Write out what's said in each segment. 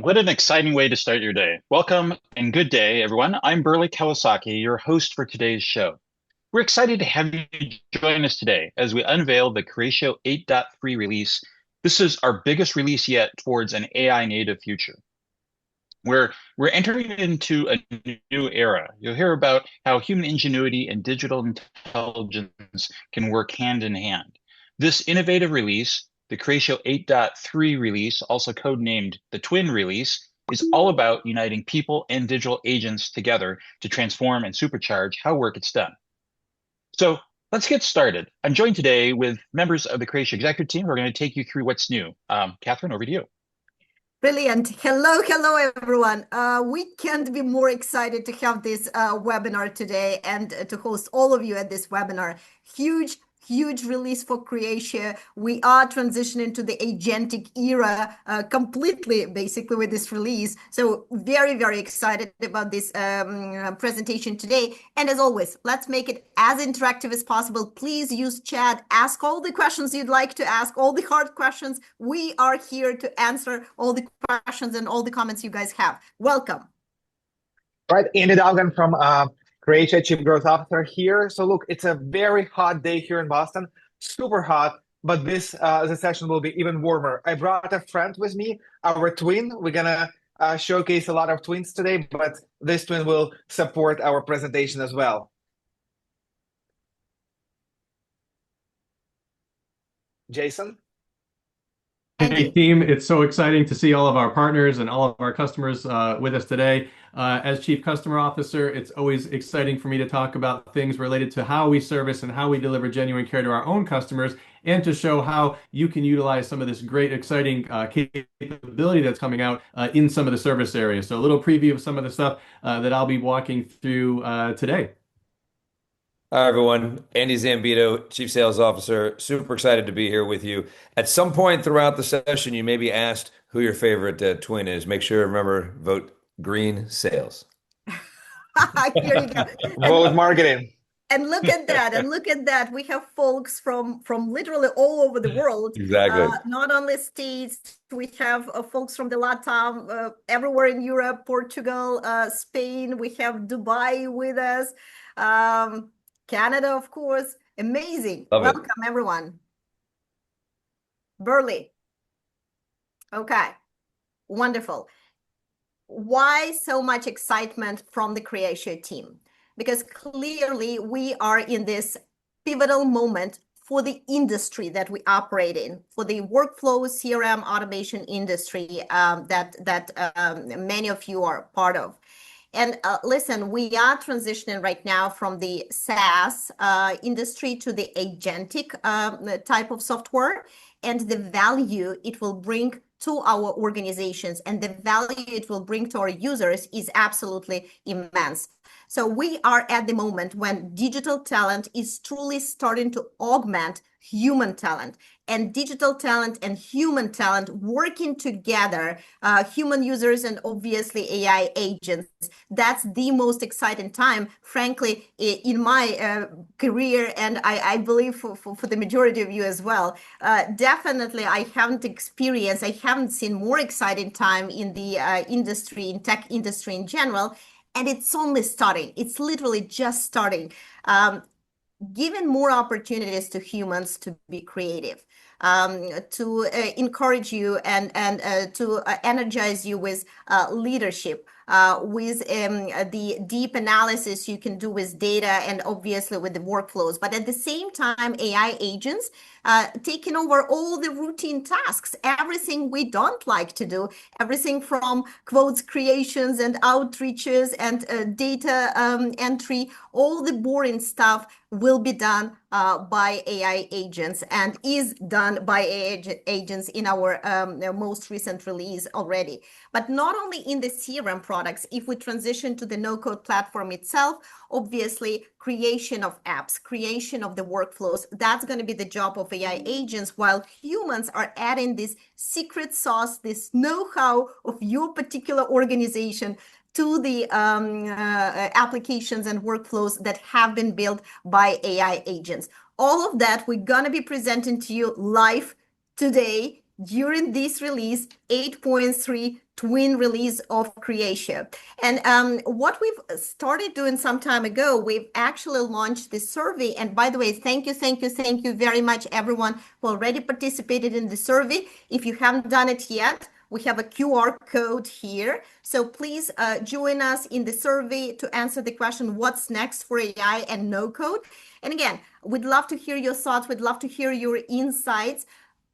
What an exciting way to start your day. Welcome and good day, everyone. I'm Burley Kawasaki, your host for today's show. We're excited to have you join us today as we unveil the Creatio 8.3 release. This is our biggest release yet towards an AI native future. We're entering into a new era. You'll hear about how human ingenuity and digital intelligence can work hand in hand. This innovative release, the Creatio 8.3 release, also codenamed the Twin release, is all about uniting people and digital agents together to transform and supercharge how work gets done. So let's get started. I'm joined today with members of the Creatio executive team who are going to take you through what's new. Catherine, over to you. Brilliant. Hello, everyone. We can't be more excited to have this webinar today and to host all of you at this webinar. Huge release for Creatio. We are transitioning to the agentic era completely, basically, with this release. So very excited about this presentation today. And as always, let's make it as interactive as possible. Please use chat. Ask all the questions you'd like to ask, all the hard questions. We are here to answer all the questions and all the comments you guys have. Welcome. Right, Andy Dalgan from Creatio, Chief Growth Officer here. So look, it's a very hot day here in Boston, super hot, but this session will be even warmer. I brought a friend with me, our twin. We're gonna showcase a lot of twins today, but this twin will support our presentation as well. Jason? Hey team, it's so exciting to see all of our partners and all of our customers with us today. As Chief Customer Officer, it's always exciting for me to talk about things related to how we service and how we deliver genuine care to our own customers, and to show how you can utilize some of this great, exciting capability that's coming out in some of the service areas. So a little preview of some of the stuff that I'll be walking through today. Hi, everyone. Andy Zambito, Chief Sales Officer. Super excited to be here with you. At some point throughout the session, you may be asked who your favorite twin is. Make sure to remember, vote green sales. Here you go. Vote marketing. And look at that. We have folks from literally all over the world. Exactly. Not only States, we have folks from the LATAM, everywhere in Europe, Portugal, Spain. We have Dubai with us. Canada, of course. Amazing. Welcome, everyone. Burley. Okay. Wonderful. Why so much excitement from the Creatio team? Because clearly we are in this pivotal moment for the industry that we operate in, for the workflow CRM automation industry that many of you are part of. And listen, we are transitioning right now from the SaaS industry to the agentic type of software, and the value it will bring to our organizations and the value it will bring to our users is absolutely immense. So we are at the moment when digital talent is truly starting to augment human talent, and digital talent and human talent working together, human users and obviously AI agents. That's the most exciting time, frankly, in my career, and I believe for the majority of you as well. Definitely, I haven't seen more exciting time in the industry, in tech industry in general. And it's only starting. It's literally just starting, giving more opportunities to humans to be creative, to encourage you and to energize you with leadership, with the deep analysis you can do with data and obviously with the workflows. But at the same time, AI agents taking over all the routine tasks, everything we don't like to do, everything from quotes creations and outreaches and data entry, all the boring stuff will be done by AI agents and is done by AI agents in our most recent release already. But not only in the CRM products, if we transition to the no-code platform itself, obviously creation of apps, creation of the workflows, that's going to be the job of AI agents, while humans are adding this secret sauce, this know-how of your particular organization to the applications and workflows that have been built by AI agents. All of that we're going to be presenting to you live today during this release, 8.3 twin release of Creatio. And what we've started doing some time ago, we've actually launched this survey. And by the way, thank you very much, everyone who already participated in the survey. If you haven't done it yet, we have a QR code here. So please join us in the survey to answer the question, what's next for AI and no code? And again, we'd love to hear your thoughts. We'd love to hear your insights.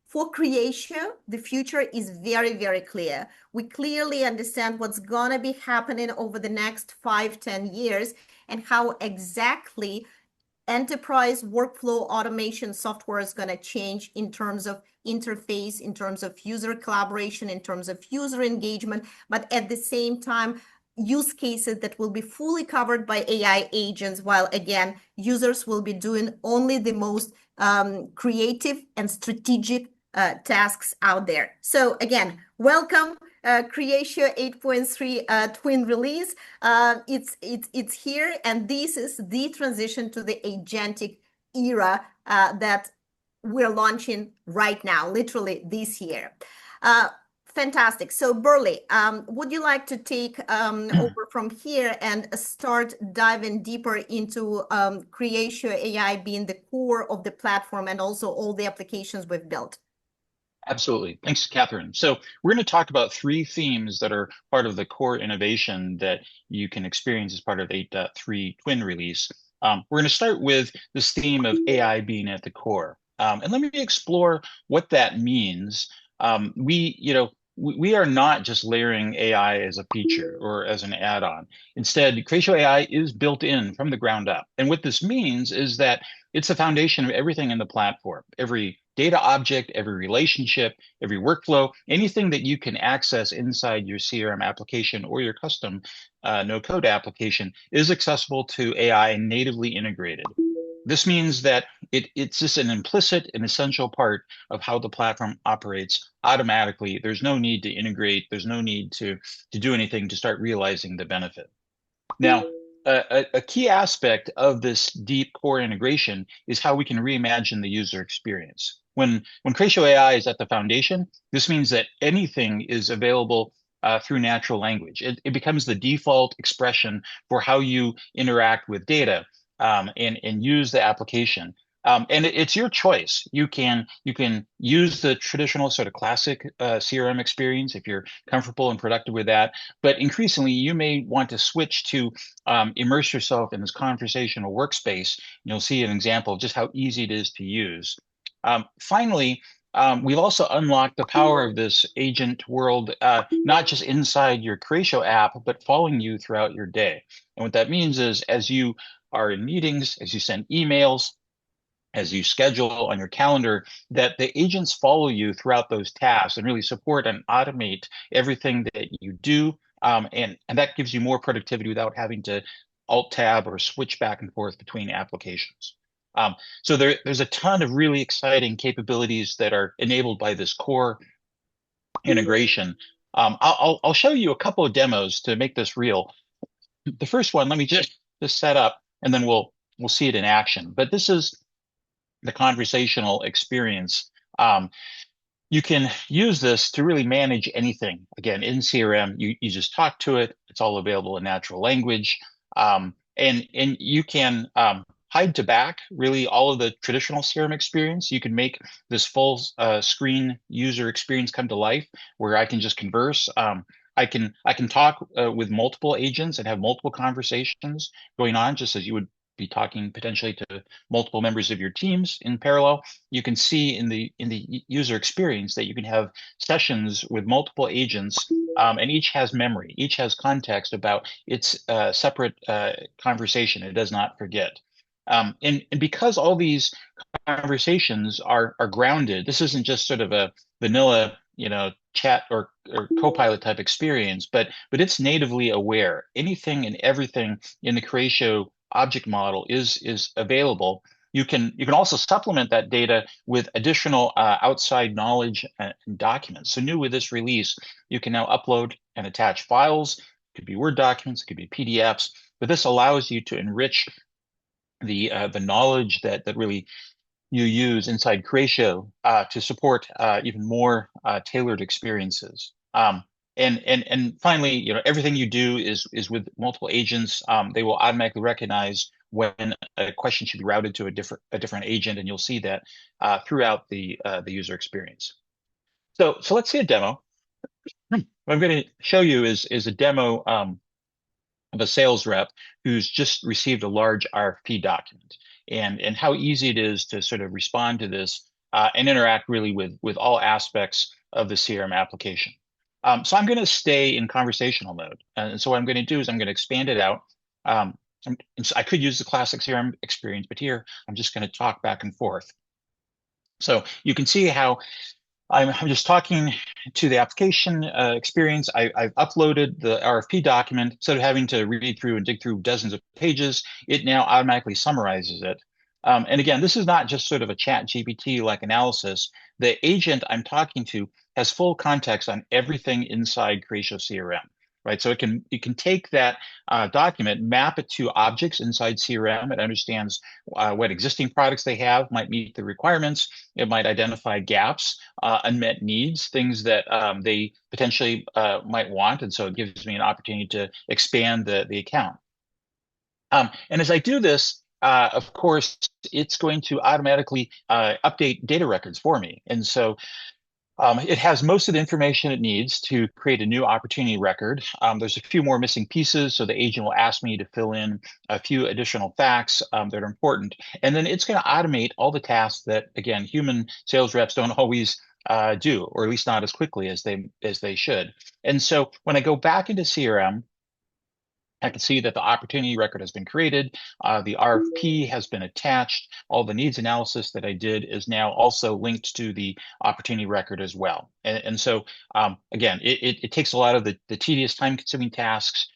For Creatio, the future is very, very clear. We clearly understand what's going to be happening over the next 5-10 years and how exactly enterprise workflow automation software is going to change in terms of interface, in terms of user collaboration, in terms of user engagement, but at the same time, use cases that will be fully covered by AI agents, while again, users will be doing only the most creative and strategic tasks out there. So again, welcome Creatio 8.3 twin release. It's here, and this is the transition to the agentic era that we're launching right now, literally this year. Fantastic. So Burley, would you like to take over from here and start diving deeper into Creatio AI being the core of the platform and also all the applications we've built? Absolutely. Thanks, Catherine. So we're going to talk about three themes that are part of the core innovation that you can experience as part of 8.3 twin release. We're going to start with this theme of AI being at the core. And let me explore what that means. We are not just layering AI as a feature or as an add-on. Instead, Creatio AI is built in from the ground up. And what this means is that it's the foundation of everything in the platform. Every data object, every relationship, every workflow, anything that you can access inside your CRM application or your custom no-code application is accessible to AI and natively integrated. This means that it's just an implicit and essential part of how the platform operates automatically. There's no need to integrate. There's no need to do anything to start realizing the benefit. Now, a key aspect of this deep core integration is how we can reimagine the user experience. When Creatio AI is at the foundation, this means that anything is available through natural language. It becomes the default expression for how you interact with data and use the application. And it's your choice. You can use the traditional sort of classic CRM experience if you're comfortable and productive with that. But increasingly, you may want to switch to immerse yourself in this conversational workspace. You'll see an example of just how easy it is to use. Finally, we've also unlocked the power of this agent world, not just inside your Creatio app, but following you throughout your day. And what that means is as you are in meetings, as you send emails, as you schedule on your calendar, that the agents follow you throughout those tasks and really support and automate everything that you do. And that gives you more productivity without having to alt tab or switch back and forth between applications. So there's a ton of really exciting capabilities that are enabled by this core integration. I'll show you a couple of demos to make this real. The first one, let me just set up, and then we'll see it in action. But this is the conversational experience. You can use this to really manage anything. Again, in CRM, you just talk to it. It's all available in natural language. And you can hide to back really all of the traditional CRM experience. You can make this full screen user experience come to life where I can just converse. I can talk with multiple agents and have multiple conversations going on, just as you would be talking potentially to multiple members of your teams in parallel. You can see in the user experience that you can have sessions with multiple agents, and each has memory, each has context about its separate conversation. It does not forget. And because all these conversations are grounded, this isn't just sort of a vanilla, chat or Copilot type experience, but it's natively aware. Anything and everything in the Creatio object model is available. You can also supplement that data with additional outside knowledge and documents. So new with this release, you can now upload and attach files. It could be Word documents, it could be PDFs, but this allows you to enrich the knowledge that really you use inside Creatio to support even more tailored experiences. And finally, everything you do is with multiple agents. They will automatically recognize when a question should be routed to a different agent, and you'll see that throughout the user experience. So let's see a demo. What I'm going to show you is a demo of a sales rep who's just received a large RFP document, and how easy it is to sort of respond to this and interact really with all aspects of the CRM application. So I'm going to stay in conversational mode. And so what I'm going to do is I'm going to expand it out. And so I could use the classic CRM experience, but here I'm just going to talk back and forth. So you can see how I'm just talking to the application experience. I've uploaded the RFP document. Instead of having to read through and dig through dozens of pages, it now automatically summarizes it. And again, this is not just sort of a chat GPT-like analysis. The agent I'm talking to has full context on everything inside Creatio CRM, right? So it can take that document, map it to objects inside CRM. It understands what existing products they have might meet the requirements. It might identify gaps, unmet needs, things that they potentially might want. And so it gives me an opportunity to expand the account. And as I do this, of course, it's going to automatically update data records for me. And so it has most of the information it needs to create a new opportunity record. There's a few more missing pieces, so the agent will ask me to fill in a few additional facts that are important. And then it's going to automate all the tasks that, again, human sales reps don't always do, or at least not as quickly as they should. And so when I go back into CRM, I can see that the opportunity record has been created. The RFP has been attached. All the needs analysis that I did is now also linked to the opportunity record as well. And so, again, it takes a lot of the tedious, time-consuming tasks.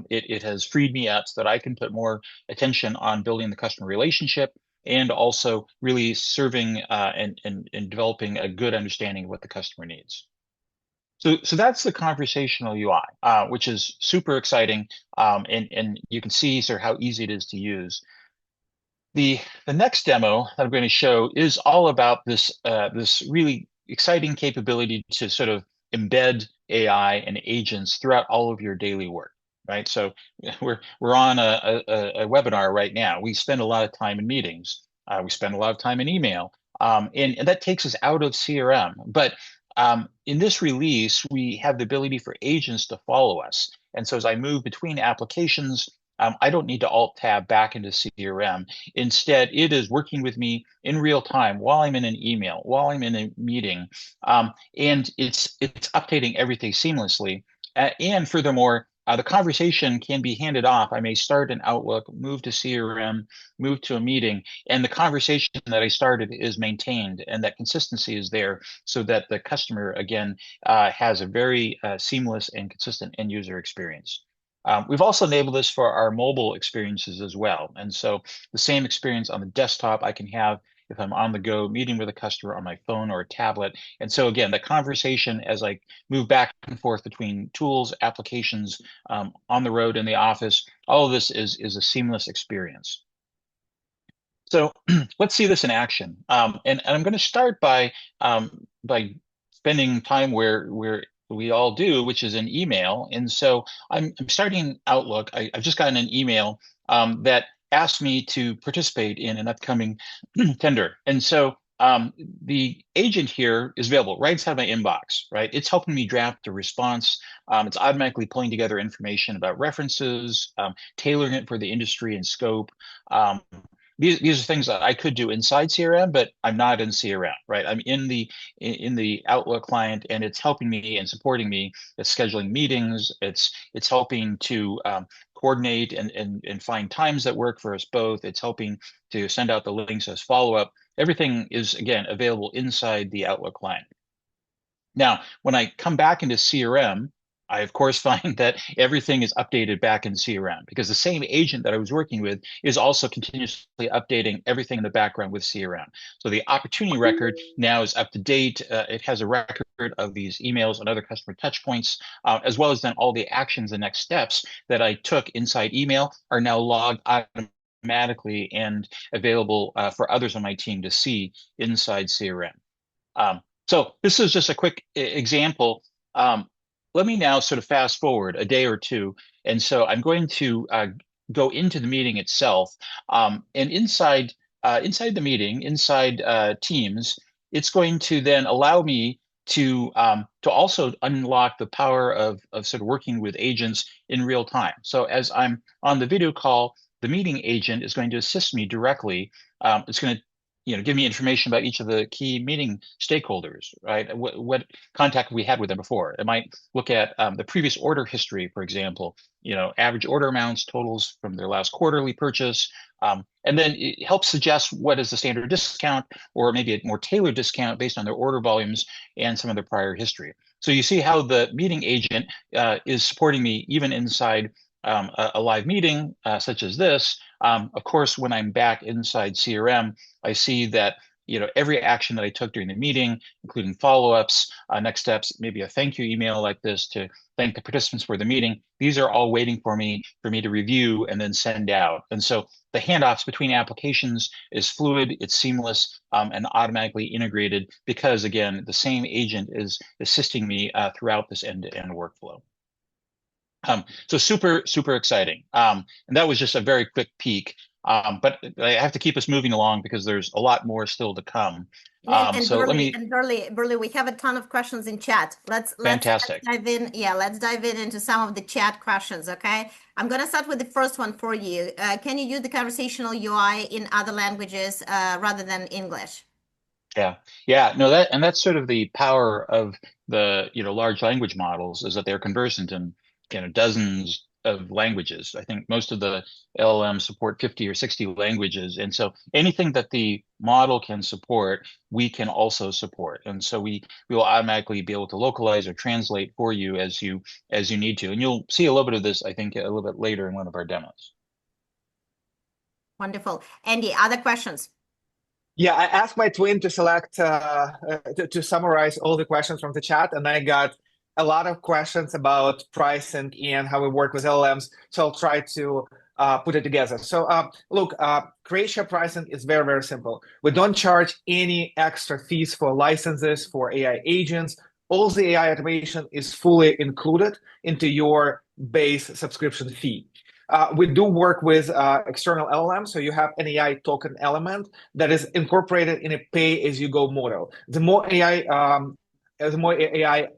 It has freed me up so that I can put more attention on building the customer relationship and also really serving and developing a good understanding of what the customer needs. So that's the conversational UI, which is super exciting, and you can see sort of how easy it is to use. The next demo that I'm going to show is all about this really exciting capability to sort of embed AI and agents throughout all of your daily work, right? So we're on a webinar right now. We spend a lot of time in meetings. We spend a lot of time in email, and that takes us out of CRM. But in this release, we have the ability for agents to follow us. And so as I move between applications, I don't need to Alt-Tab back into CRM. Instead, it is working with me in real time while I'm in an email, while I'm in a meeting, and it's updating everything seamlessly. And furthermore, the conversation can be handed off. I may start an Outlook, move to CRM, move to a meeting, and the conversation that I started is maintained, and that consistency is there so that the customer, again, has a very seamless and consistent end user experience. We've also enabled this for our mobile experiences as well. And so the same experience on the desktop I can have if I'm on the go meeting with a customer on my phone or a tablet. And so again, the conversation as I move back and forth between tools, applications, on the road, in the office, all of this is a seamless experience. So let's see this in action. And I'm going to start by spending time where we all do, which is an email. And so I'm starting Outlook. I've just gotten an email that asked me to participate in an upcoming tender. And so the agent here is available right inside my inbox, right? It's helping me draft a response. It's automatically pulling together information about references, tailoring it for the industry and scope. These are things that I could do inside CRM, but I'm not in CRM, right? I'm in the Outlook client, and it's helping me and supporting me. It's scheduling meetings. It's helping to coordinate and find times that work for us both. It's helping to send out the links as follow-up. Everything is, again, available inside the Outlook client. Now, when I come back into CRM, I, of course, find that everything is updated back in CRM because the same agent that I was working with is also continuously updating everything in the background with CRM. So the opportunity record now is up to date. It has a record of these emails and other customer touch points, as well as then all the actions and next steps that I took inside email are now logged automatically automatically and available for others on my team to see inside CRM. So this is just a quick example. Let me now sort of fast forward a day or two. And so I'm going to go into the meeting itself. And inside the meeting, inside Teams, it's going to then allow me to also unlock the power of sort of working with agents in real time. So as I'm on the video call, the meeting agent is going to assist me directly. It's going to give me information about each of the key meeting stakeholders, right? What contact we had with them before. It might look at the previous order history, for example, average order amounts, totals from their last quarterly purchase. And then it helps suggest what is the standard discount or maybe a more tailored discount based on their order volumes and some of their prior history. So you see how the meeting agent is supporting me even inside a live meeting such as this. Of course, when I'm back inside CRM, I see that every action that I took during the meeting, including follow-ups, next steps, maybe a thank you email like this to thank the participants for the meeting. These are all waiting for me to review and then send out. And so the handoffs between applications is fluid, it's seamless, and automatically integrated because, again, the same agent is assisting me throughout this end-to-end workflow. So super, super exciting. And that was just a very quick peek. But I have to keep us moving along because there's a lot more still to come. So Burley, we have a ton of questions in chat. Let's fantastic. dive in. Yeah, let's dive in into some of the chat questions. Okay, I'm gonna start with the first one for you. Can you use the conversational UI in other languages rather than English? Yeah, no, that's sort of the power of the large language models is that they're conversant in dozens of languages. I think most of the LLMs support 50 or 60 languages, and so anything that the model can support, we can also support. And so we will automatically be able to localize or translate for you as you need to. And you'll see a little bit of this, I think, a little bit later in one of our demos. Wonderful. Andy, other questions? Yeah, I asked my twin to select to summarize all the questions from the chat, and I got a lot of questions about pricing and how we work with LLMs. So I'll try to put it together. So look, Creatio pricing is very, very simple. We don't charge any extra fees for licenses for AI agents. All the AI automation is fully included into your base subscription fee. We do work with external LLM, so you have an AI token element that is incorporated in a pay-as-you-go model. The more AI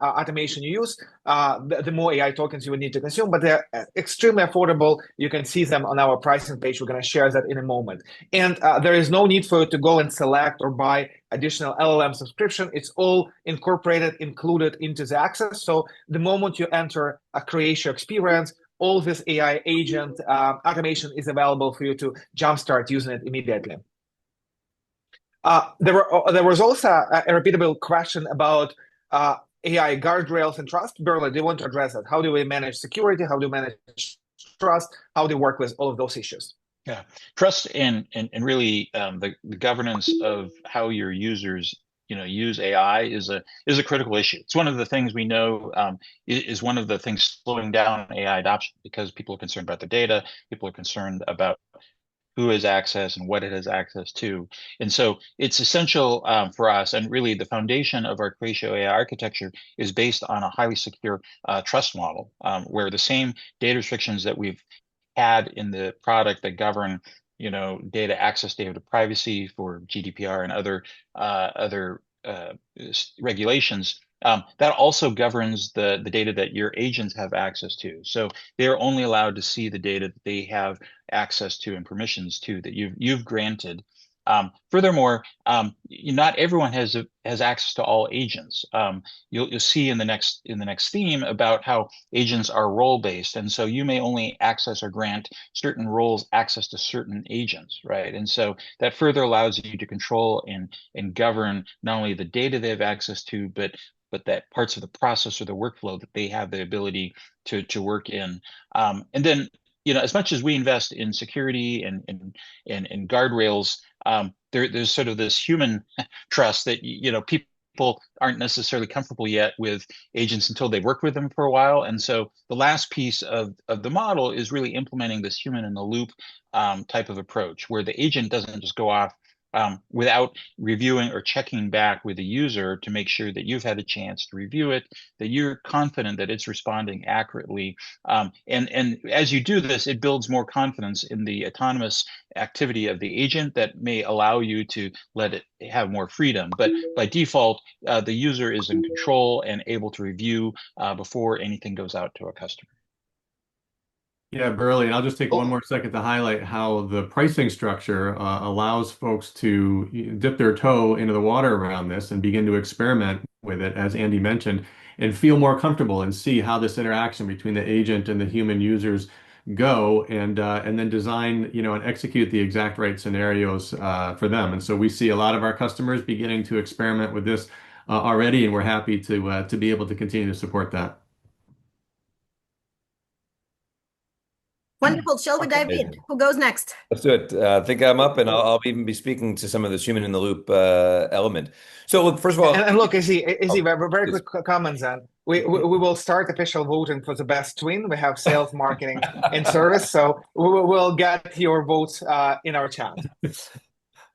automation you use, the more AI tokens you will need to consume, but they're extremely affordable. You can see them on our pricing page. We're going to share that in a moment. And there is no need for you to go and select or buy additional LLM subscription. It's all incorporated, included into the access. So the moment you enter a Creatio experience, all this AI agent automation is available for you to jumpstart using it immediately. There was also a repeatable question about AI guardrails and trust. Burley, do you want to address that? How do we manage security? How do we manage trust? How do we work with all of those issues? Yeah, trust and really the governance of how your users use AI is a critical issue. It's one of the things we know is one of the things slowing down AI adoption because people are concerned about the data. People are concerned about who has access and what it has access to. And so it's essential for us, and really the foundation of our Creatio AI architecture is based on a highly secure trust model, where the same data restrictions that we've had in the product that govern data access, data privacy for GDPR and other regulations. That also governs the data that your agents have access to. So they're only allowed to see the data that they have access to and permissions to that you've granted. Furthermore, not everyone has access to all agents. You'll see in the next theme about how agents are role based, and so you may only access or grant certain roles access to certain agents, right? And so that further allows you to control and govern not only the data they have access to, but that parts of the process or the workflow that they have the ability to work in. And then as much as we invest in security and guardrails, there's sort of this human trust that people people aren't necessarily comfortable yet with agents until they've worked with them for a while. And so the last piece of the model is really implementing this human in the loop type of approach, where the agent doesn't just go off without reviewing or checking back with the user to make sure that you've had a chance to review it, that you're confident that it's responding accurately. And as you do this, it builds more confidence in the autonomous activity of the agent that may allow you to let it have more freedom. But by default, the user is in control and able to review before anything goes out to a customer. Yeah, Burley, and I'll just take one more second to highlight how the pricing structure allows folks to dip their toe into the water around this and begin to experiment with it, as Andy mentioned, and feel more comfortable and see how this interaction between the agent and the human users go, and then design, and execute the exact right scenarios for them. And so we see a lot of our customers beginning to experiment with this already, and we're happy to be able to continue to support that. Wonderful. Shall we dive in? Who goes next? Let's do it. I think I'm up, and I'll even be speaking to some of this human in the loop element. So, look, first of all, And look, Izzy, oh, very please. quick comments. And we will start official voting for the best twin. We have sales, marketing, and service. So we'll get your votes in our chat.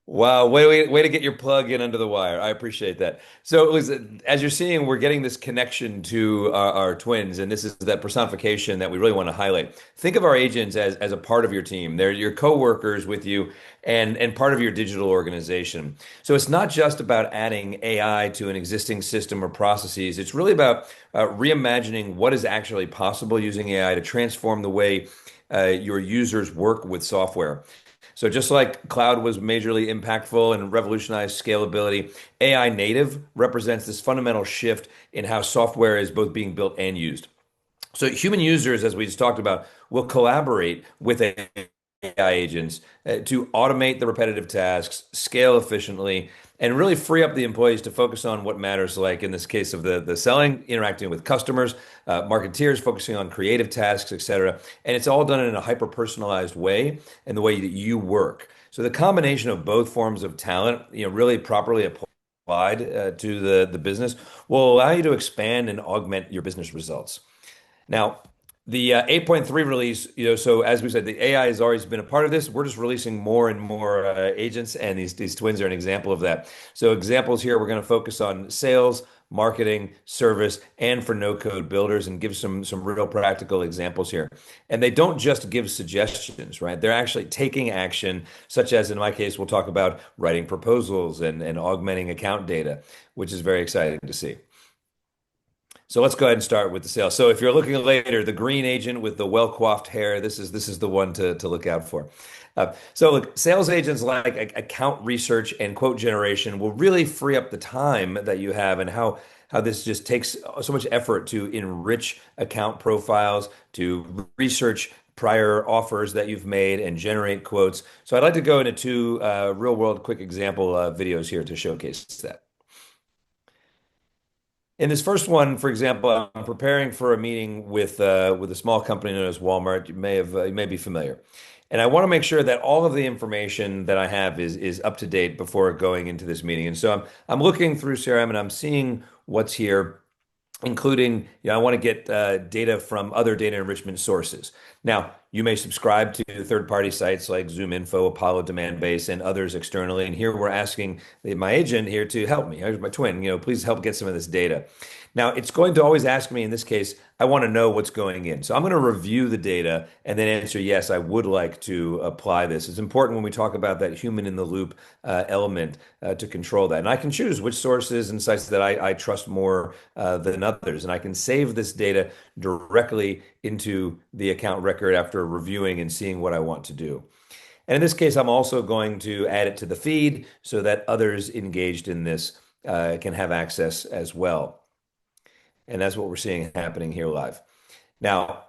Wow, way to get your plug in under the wire. I appreciate that. So, listen, as you're seeing, we're getting this connection to our twins, and this is that personification that we really want to highlight. Think of our agents as a part of your team. They're your coworkers with you and part of your digital organization. So it's not just about adding AI to an existing system or processes. It's really about reimagining what is actually possible using AI to transform the way your users work with software. So just like cloud was majorly impactful and revolutionized scalability, AI native represents this fundamental shift in how software is both being built and used. So human users, as we just talked about, will collaborate with AI agents to automate the repetitive tasks, scale efficiently, and really free up the employees to focus on what matters, like in this case of the selling, interacting with customers, marketeers focusing on creative tasks, etc. And it's all done in a hyper-personalized way and the way that you work. So the combination of both forms of talent, really properly applied to the business will allow you to expand and augment your business results. Now, the 8.3 release, so as we said, the AI has always been a part of this. We're just releasing more and more agents, and these twins are an example of that. So examples here, we're going to focus on sales, marketing, service, and for no-code builders, and give some real practical examples here. And they don't just give suggestions, right? They're actually taking action, such as in my case, we'll talk about writing proposals and augmenting account data, which is very exciting to see. So let's go ahead and start with the sales. So if you're looking later, the green agent with the well-coiffed hair, this is the one to look out for. So look, sales agents like account research and quote generation will really free up the time that you have, and how this just takes so much effort to enrich account profiles, to research prior offers that you've made and generate quotes. So I'd like to go into two real world quick example videos here to showcase that. In this first one, for example, I'm preparing for a meeting with a small company known as Walmart. You may be familiar, and I want to make sure that all of the information that I have is up to date before going into this meeting. And so I'm looking through CRM and I'm seeing what's here, including, I want to get data from other data enrichment sources. Now, you may subscribe to third-party sites like ZoomInfo, Apollo Demandbase, and others externally. And here we're asking my agent here to help me. Here's my twin, please help get some of this data. Now, it's going to always ask me, in this case, I want to know what's going in. So I'm going to review the data and then answer, yes, I would like to apply this. It's important when we talk about that human in the loop element to control that. And I can choose which sources and sites that I trust more than others. And I can save this data directly into the account record after reviewing and seeing what I want to do. And in this case, I'm also going to add it to the feed so that others engaged in this can have access as well. And that's what we're seeing happening here live. Now,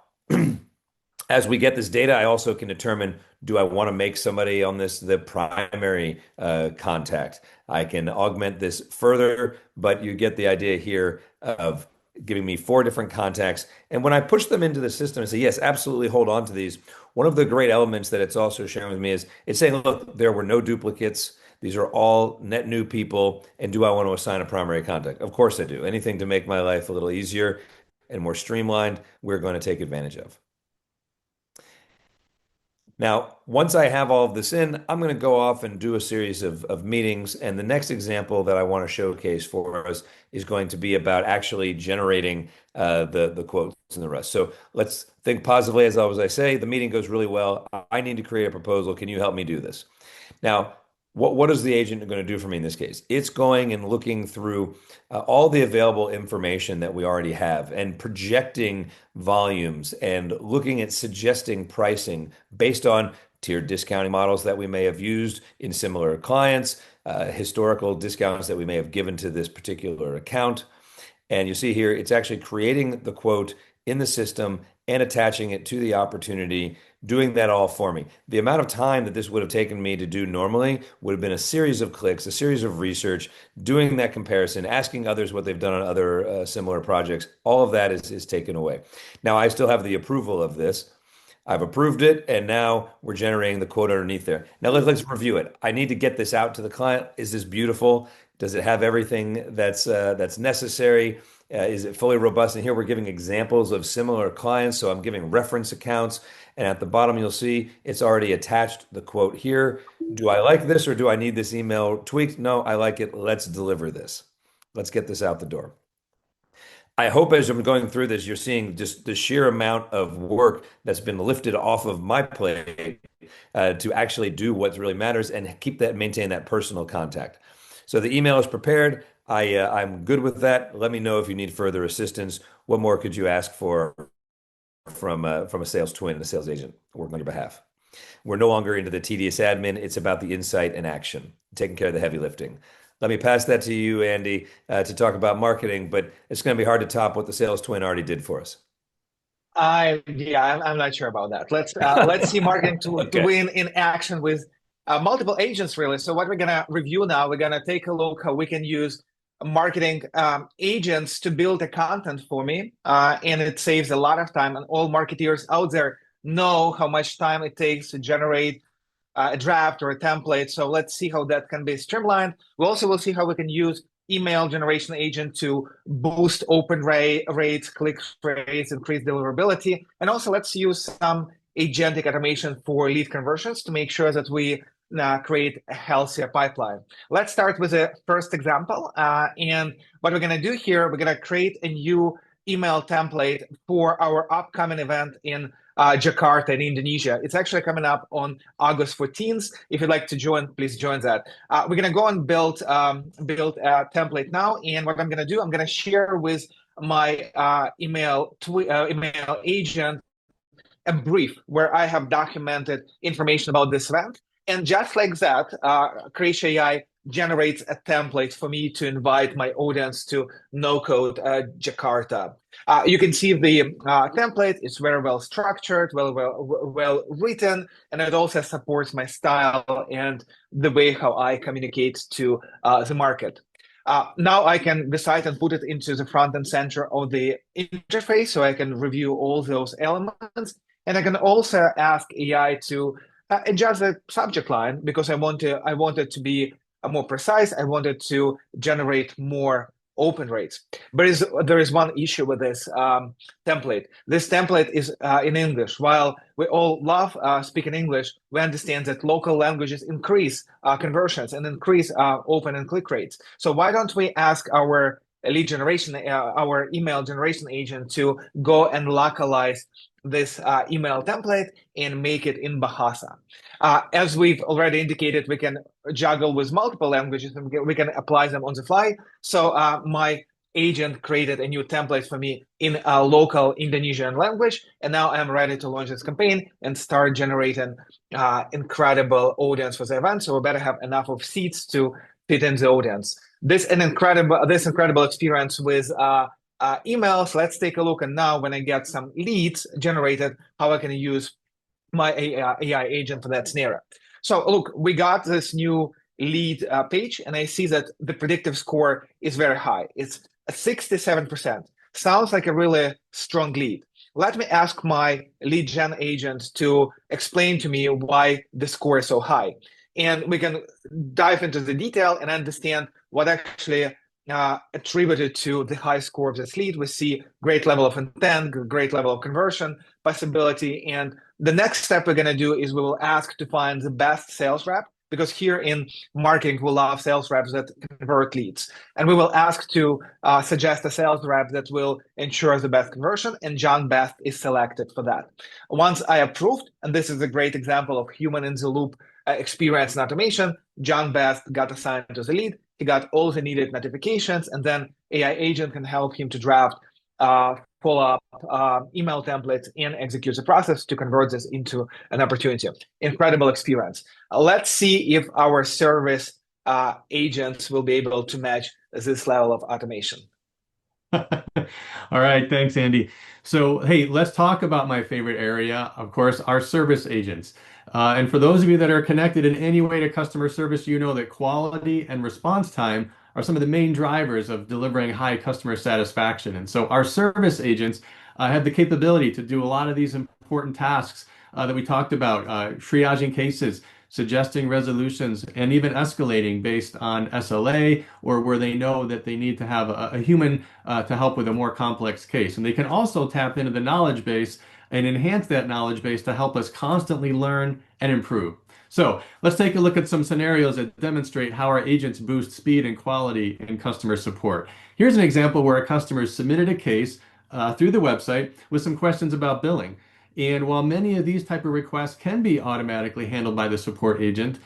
as we get this data, I also can determine, do I want to make somebody on this the primary contact? I can augment this further, but you get the idea here of giving me 4 different contacts. And when I push them into the system and say, yes, absolutely hold on to these, one of the great elements that it's also sharing with me is it's saying, look, there were no duplicates. These are all net new people. And do I want to assign a primary contact? Of course I do. Anything to make my life a little easier and more streamlined, we're going to take advantage of. Now, once I have all of this in, I'm going to go off and do a series of meetings. And the next example that I want to showcase for us is going to be about actually generating the quotes and the rest. So let's think positively. As always, I say, the meeting goes really well. I need to create a proposal. Can you help me do this? Now, what is the agent going to do for me in this case? It's going and looking through all the available information that we already have and projecting volumes and looking at suggesting pricing based on tiered discounting models that we may have used in similar clients, historical discounts that we may have given to this particular account. And you see here, it's actually creating the quote in the system and attaching it to the opportunity, doing that all for me. The amount of time that this would have taken me to do normally would have been a series of clicks, a series of research, doing that comparison, asking others what they've done on other similar projects. All of that is taken away. Now, I still have the approval of this. I've approved it, and now we're generating the quote underneath there. Now let's review it. I need to get this out to the client. Is this beautiful? Does it have everything that's necessary? Is it fully robust? And here we're giving examples of similar clients. So I'm giving reference accounts. And at the bottom, you'll see it's already attached the quote here. Do I like this or do I need this email tweaked? No, I like it. Let's deliver this. Let's get this out the door. I hope as I'm going through this, you're seeing just the sheer amount of work that's been lifted off of my plate to actually do what really matters and maintain that personal contact. So the email is prepared. I'm good with that. Let me know if you need further assistance. What more could you ask for from a sales twin and a sales agent working on your behalf? We're no longer into the tedious admin. It's about the insight and action, taking care of the heavy lifting. Let me pass that to you, Andy, to talk about marketing, but it's going to be hard to top what the sales twin already did for us. I'm not sure about that. Let's see marketing to Okay. win in action with multiple agents, really. So what we're gonna review now, we're gonna take a look how we can use marketing agents to build the content for me, and it saves a lot of time. And all marketeers out there know how much time it takes to generate a draft or a template. So let's see how that can be streamlined. We also will see how we can use email generation agent to boost open rates, click rates, increase deliverability. And also let's use some agentic automation for lead conversions to make sure that we create a healthier pipeline. Let's start with the first example. And what we're going to do here, we're going to create a new email template for our upcoming event in Jakarta in Indonesia. It's actually coming up on August 14th. If you'd like to join, please join that. We're going to go and build a template now. And what I'm going to do, I'm going to share with my email agent a brief where I have documented information about this event. And just like that, Creatio AI generates a template for me to invite my audience to no-code Jakarta. You can see the template is very well structured, well written, and it also supports my style and the way how I communicate to the market. Now I can decide and put it into the front and center of the interface, so I can review all those elements. And I can also ask AI to adjust the subject line because I want it to be more precise. I wanted to generate more open rates. But there is one issue with this template. This template is in English. While we all love speaking English, we understand that local languages increase conversions and increase open and click rates. So why don't we ask our lead generation, our email generation agent to go and localize this email template and make it in Bahasa. As we've already indicated, we can juggle with multiple languages and we can apply them on the fly. So my agent created a new template for me in a local Indonesian language. And now I'm ready to launch this campaign and start generating incredible audience for the event. So we better have enough of seats to fit in the audience. This incredible experience with emails. Let's take a look. And now when I get some leads generated, how I can use my AI agent for that scenario. So look, we got this new lead page, and I see that the predictive score is very high. It's 67%. Sounds like a really strong lead. Let me ask my lead gen agent to explain to me why the score is so high. and we can dive into the detail and understand what actually attributed to the high score of this lead. We see great level of intent, great level of conversion possibility. And the next step we're going to do is we will ask to find the best sales rep, because here in marketing, we love sales reps that convert leads. And we will ask to suggest a sales rep that will ensure the best conversion, and John Best is selected for that. Once I approved, and this is a great example of human in the loop experience and automation, John Best got assigned to the lead. He got all the needed notifications, and then AI agent can help him to draft follow-up email templates and execute the process to convert this into an opportunity. Incredible experience. Let's see if our service agents will be able to match this level of automation. All right, thanks, Andy. So, hey, let's talk about my favorite area, of course, our service agents. And for those of you that are connected in any way to customer service, you know that quality and response time are some of the main drivers of delivering high customer satisfaction. And so our service agents have the capability to do a lot of these important tasks that we talked about, triaging cases, suggesting resolutions, and even escalating based on SLA or where they know that they need to have a human to help with a more complex case. And they can also tap into the knowledge base and enhance that knowledge base to help us constantly learn and improve. So let's take a look at some scenarios that demonstrate how our agents boost speed and quality in customer support. Here's an example where a customer submitted a case through the website with some questions about billing. And while many of these type of requests can be automatically handled by the support agent,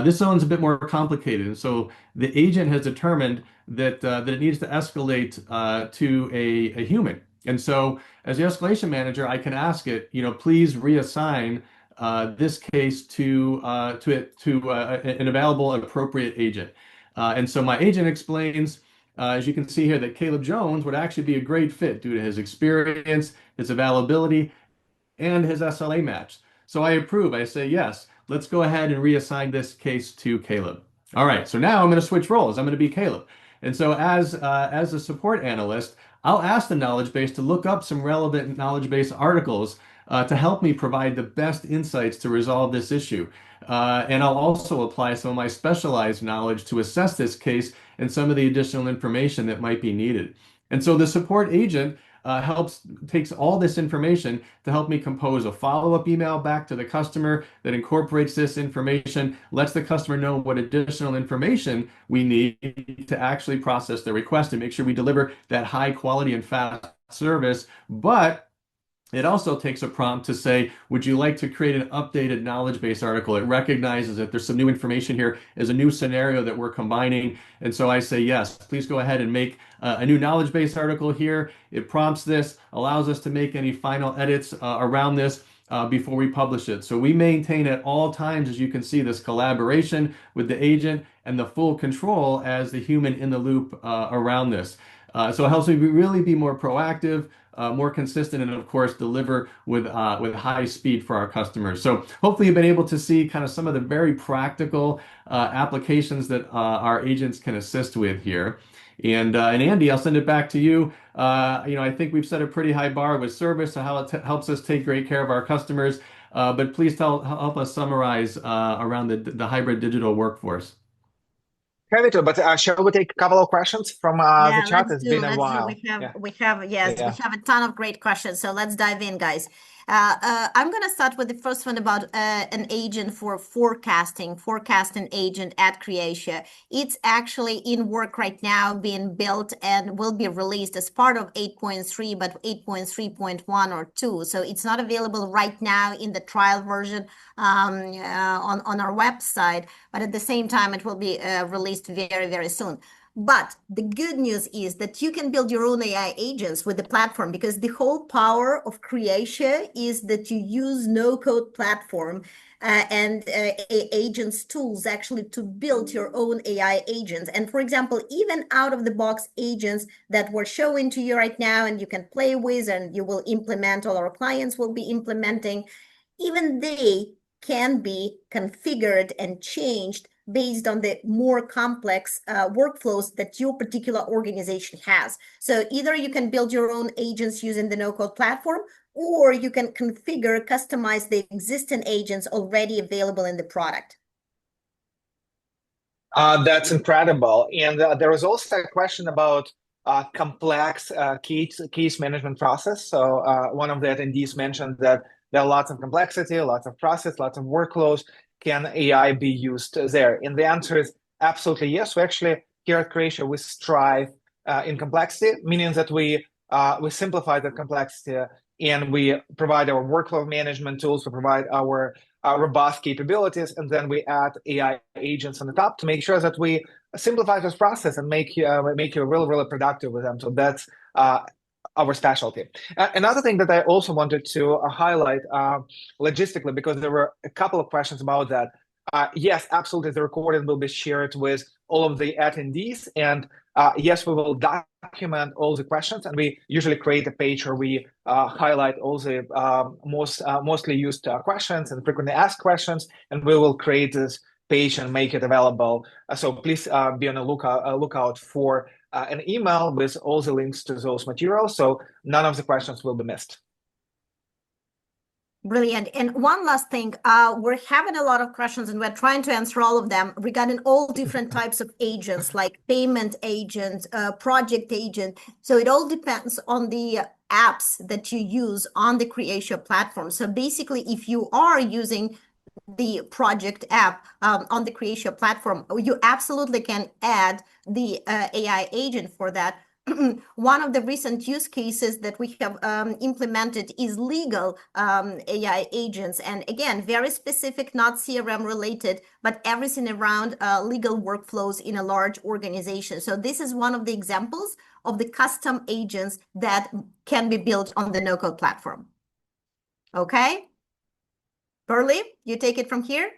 this one's a bit more complicated. And so the agent has determined that it needs to escalate to a human. And so as the escalation manager, I can ask it, please reassign this case to an available and appropriate agent. And so my agent explains, as you can see here, that Caleb Jones would actually be a great fit due to his experience, his availability, and his SLA match. So I approve. I say, yes, let's go ahead and reassign this case to Caleb. All right, so now I'm going to switch roles. I'm going to be Caleb. And so as a support analyst, I'll ask the knowledge base to look up some relevant knowledge base articles to help me provide the best insights to resolve this issue. And I'll also apply some of my specialized knowledge to assess this case and some of the additional information that might be needed. And so the support agent takes all this information to help me compose a follow-up email back to the customer that incorporates this information, lets the customer know what additional information we need to actually process the request and make sure we deliver that high quality and fast service. But it also takes a prompt to say, would you like to create an updated knowledge base article? It recognizes that there's some new information here as a new scenario that we're combining. And so I say, yes, please go ahead and make a new knowledge base article here. It prompts this, allows us to make any final edits around this before we publish it. So we maintain at all times, as you can see, this collaboration with the agent and the full control as the human in the loop around this. So it helps me really be more proactive, more consistent, and of course deliver with high speed for our customers. So hopefully you've been able to see kind of some of the very practical applications that our agents can assist with here. And Andy, I'll send it back to you. I think we've set a pretty high bar with service and how it helps us take great care of our customers. But please help us summarize around the hybrid digital workforce. Creatio, but shall we take a couple of questions from the chat? It's been a while. We have a ton of great questions. So let's dive in, guys. I'm going to start with the first one about an agent for forecasting agent at Creatio. It's actually in work right now, being built and will be released as part of 8.3, but 8.3.1 or 2. So it's not available right now in the trial version on our website, but at the same time, it will be released very, very soon. But the good news is that you can build your own AI agents with the platform, because the whole power of Creatio is that you use no-code platform and agents tools actually to build your own AI agents. And for example, even out-of-the-box agents that we're showing to you right now and you can play with and you will implement, all our clients will be implementing, even they can be configured and changed based on the more complex workflows that your particular organization has. So either you can build your own agents using the no-code platform, or you can configure, customize the existing agents already available in the product. That's incredible. And there was also a question about complex case management process. So one of the attendees mentioned that there are lots of complexity, lots of process, lots of workloads. Can AI be used there? And the answer is absolutely yes. We actually here at Creatio we strive in complexity, meaning that we simplify the complexity and we provide our workflow management tools. We provide our robust capabilities, and then we add AI agents on the top to make sure that we simplify this process and make you really really productive with them. So that's our specialty. Another thing that I also wanted to highlight logistically, because there were a couple of questions about that. Yes, absolutely, the recording will be shared with all of the attendees, and yes, we will document all the questions, and we usually create a page where we highlight all the mostly used questions and frequently asked questions, and we will create this page and make it available. So please be on a lookout for an email with all the links to those materials, so none of the questions will be missed. Brilliant. And one last thing, we're having a lot of questions and we're trying to answer all of them regarding all different types of agents, like payment agents, project agent. So it all depends on the apps that you use on the Creatio platform. So basically, if you are using the project app on the Creatio platform, you absolutely can add the AI agent for that. One of the recent use cases that we have implemented is legal AI agents. And again, very specific, not CRM related, but everything around legal workflows in a large organization. So this is one of the examples of the custom agents that can be built on the no-code platform. Okay? Burley, you take it from here.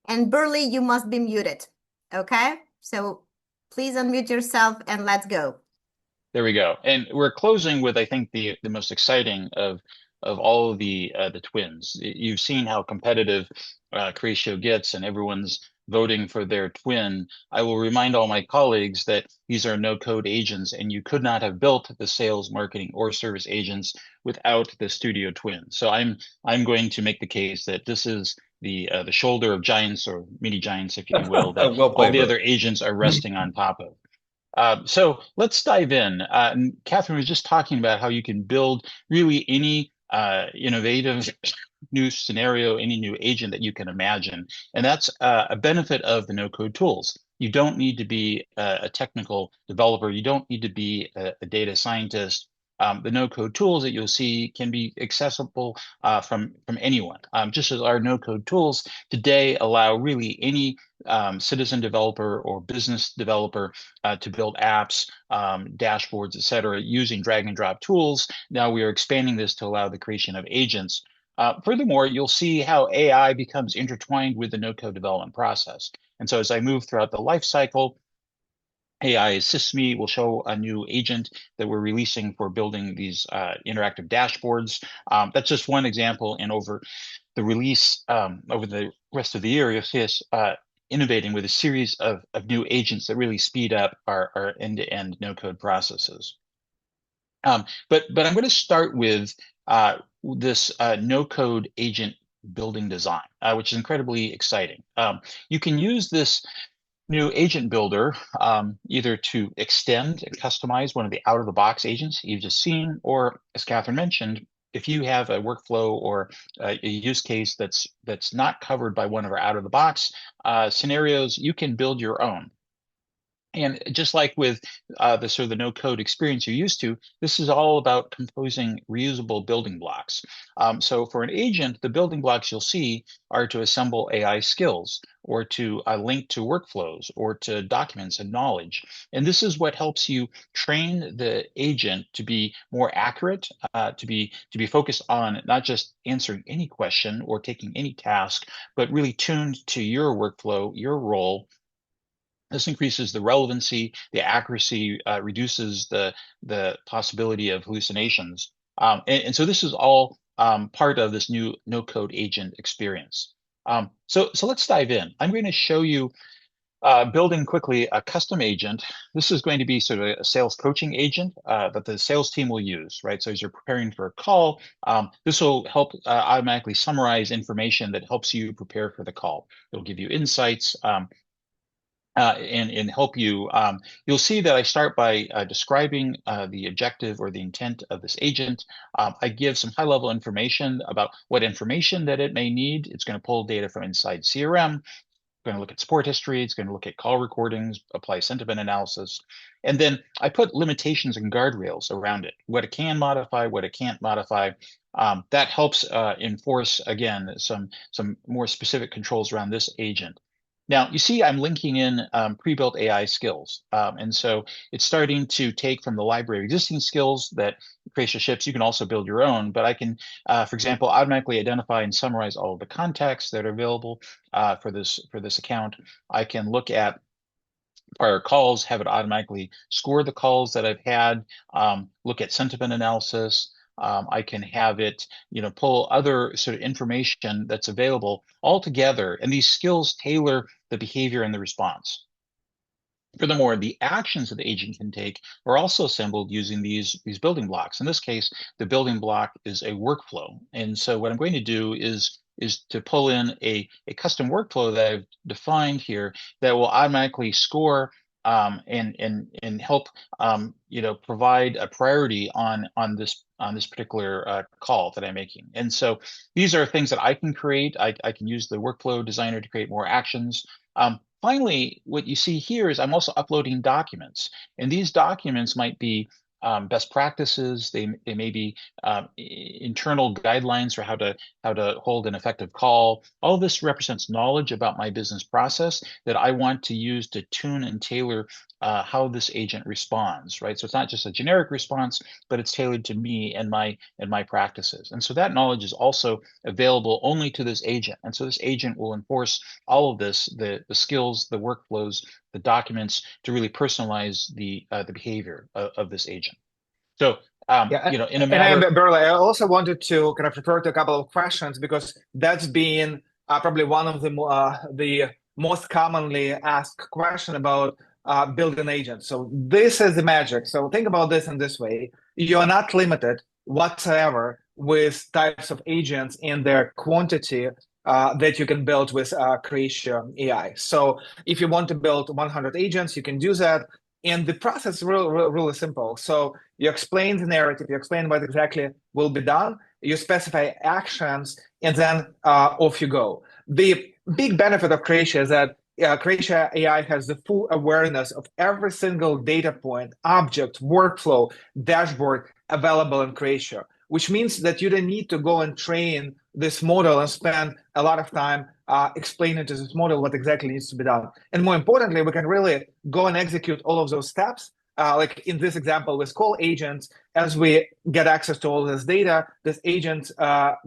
And Burley, you must be muted. Okay, so please unmute yourself and let's go. There we go. And we're closing with, I think, the most exciting of all of the twins. You've seen how competitive Creatio gets, and everyone's voting for their twin. I will remind all my colleagues that these are no-code agents, and you could not have built the sales, marketing, or service agents without the Studio Twin. So I'm going to make the case that this is the shoulder of giants, or mini giants, if you will, that Well played, all the bro. other agents are resting on top of. So let's dive in. And Catherine was just talking about how you can build really any innovative new scenario, any new agent that you can imagine. And that's a benefit of the no-code tools. You don't need to be a technical developer. You don't need to be a data scientist. The no-code tools that you'll see can be accessible from anyone. Just as our no-code tools today allow really any citizen developer or business developer to build apps, dashboards, et cetera, using drag and drop tools. Now we are expanding this to allow the creation of agents. Furthermore, you'll see how AI becomes intertwined with the no-code development process. And so as I move throughout the life cycle, AI assists me, will show a new agent that we're releasing for building these interactive dashboards. That's just one example. And over the release, over the rest of the year, you'll see us innovating with a series of new agents that really speed up our end-to-end no-code processes. But I'm going to start with this no-code agent building design, which is incredibly exciting. You can use this new agent builder either to extend and customize one of the out-of-the-box agents you've just seen, or as Catherine mentioned, if you have a workflow or a use case that's not covered by one of our out-of-the-box scenarios, you can build your own. And just like with the sort of the no-code experience you're used to, this is all about composing reusable building blocks. So for an agent, the building blocks you'll see are to assemble AI skills, or to link to workflows, or to documents and knowledge. And this is what helps you train the agent to be more accurate, to be focused on not just answering any question or taking any task, but really tuned to your workflow, your role. This increases the relevancy, the accuracy, reduces the possibility of hallucinations. And so this is all part of this new no-code agent experience. So let's dive in. I'm going to show you building quickly a custom agent. This is going to be sort of a sales coaching agent that the sales team will use, right? So as you're preparing for a call, this will help automatically summarize information that helps you prepare for the call. It'll give you insights. And help you. You'll see that I start by describing the objective or the intent of this agent. I give some high-level information about what information that it may need. It's going to pull data from inside CRM. It's going to look at support history. It's going to look at call recordings, apply sentiment analysis. And then I put limitations and guardrails around it, what it can modify, what it can't modify. That helps enforce, again, some more specific controls around this agent. Now, you see I'm linking in pre-built AI skills. And so it's starting to take from the library of existing skills that Creatio ships. You can also build your own, but I can, for example, automatically identify and summarize all of the contacts that are available for this account. I can look at prior calls, have it automatically score the calls that I've had, look at sentiment analysis. I can have it, pull other sort of information that's available all together, and these skills tailor the behavior and the response. Furthermore, the actions that the agent can take are also assembled using these building blocks. In this case, the building block is a workflow. And so what I'm going to do is to pull in a custom workflow that I've defined here that will automatically score and help provide a priority on this particular call that I'm making. And so these are things that I can create. I can use the workflow designer to create more actions. Finally, what you see here is I'm also uploading documents, and these documents might be best practices. They may be internal guidelines for how to hold an effective call. All of this represents knowledge about my business process that I want to use to tune and tailor how this agent responds, right? So it's not just a generic response, but it's tailored to me and my practices. And so that knowledge is also available only to this agent. And so this agent will enforce all of this, the skills, the workflows, the documents, to really personalize the behavior of this agent. So, Yeah, in a and matter. Burley, I also wanted to kind of refer to a couple of questions because that's been probably one of the most commonly asked question about building agents. So this is the magic. So think about this in this way: you are not limited whatsoever with types of agents and their quantity that you can build with Creatio AI. So if you want to build 100 agents, you can do that. And the process is really simple. So you explain the narrative, you explain what exactly will be done, you specify actions, and then off you go. The big benefit of Creatio is that Creatio AI has the full awareness of every single data point, object, workflow, dashboard available in Creatio, which means that you don't need to go and train this model and spend a lot of time explaining to this model what exactly needs to be done. And more importantly, we can really go and execute all of those steps. Like in this example with call agents, as we get access to all this data, these agents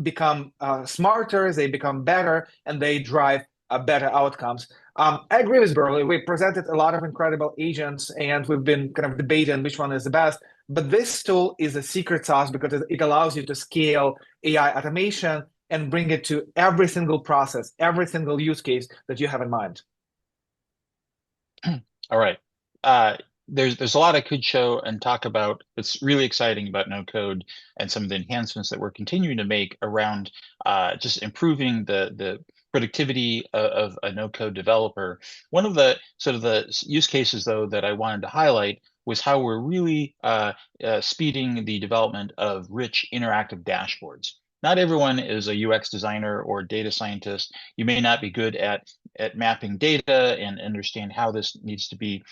become smarter, they become better, and they drive better outcomes. I agree with Burley. We presented a lot of incredible agents, and we've been kind of debating which one is the best. But this tool is a secret sauce because it allows you to scale AI automation and bring it to every single process, every single use case that you have in mind. All right. There's a lot I could show and talk about. It's really exciting about no code and some of the enhancements that we're continuing to make around just improving the productivity of a no code developer. One of the sort of the use cases, though, that I wanted to highlight was how we're really speeding the development of rich interactive dashboards. Not everyone is a UX designer or data scientist. You may not be good at mapping data and understand how this needs to be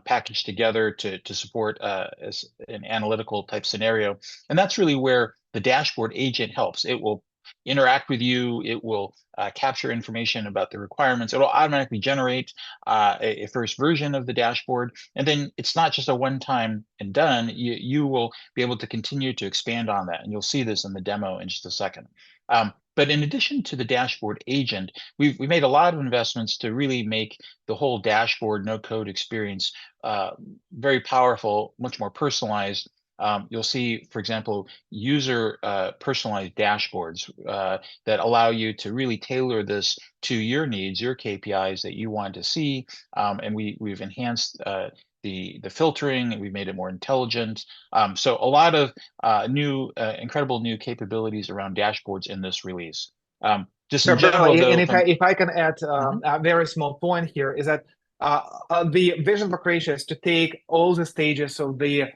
packaged together to support as an analytical type scenario. And that's really where the dashboard agent helps. It will interact with you. It will capture information about the requirements. It will automatically generate a first version of the dashboard. And then it's not just a one-time and done. You will be able to continue to expand on that. And you'll see this in the demo in just a second. But in addition to the dashboard agent, we've made a lot of investments to really make the whole dashboard no code experience very powerful, much more personalized. you'll see, for example, user personalized dashboards that allow you to really tailor this to your needs, your KPIs that you want to see. And we've enhanced the filtering, and we've made it more intelligent. So a lot of incredible new capabilities around dashboards in this release. Just in Sure, general, Billy, and though, if I can add Mhm. a very small point here is that the vision for Creatio is to take all the stages of the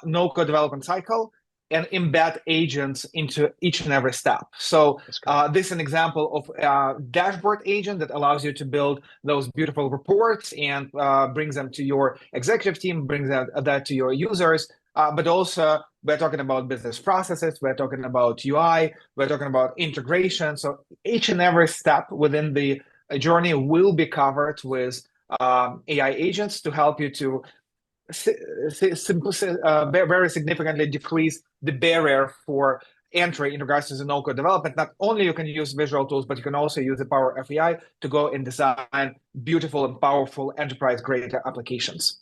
no-code development cycle and embed agents into each and every step. So this is an example of a dashboard agent that allows you to build those beautiful reports and brings them to your executive team, brings that to your users. But also, we're talking about business processes, we're talking about UI, we're talking about integration. So each and every step within the journey will be covered with AI agents to help you to very significantly decrease the barrier for entry in regards to the no-code development. Not only you can use visual tools, but you can also use the power of AI to go and design beautiful and powerful enterprise-grade applications.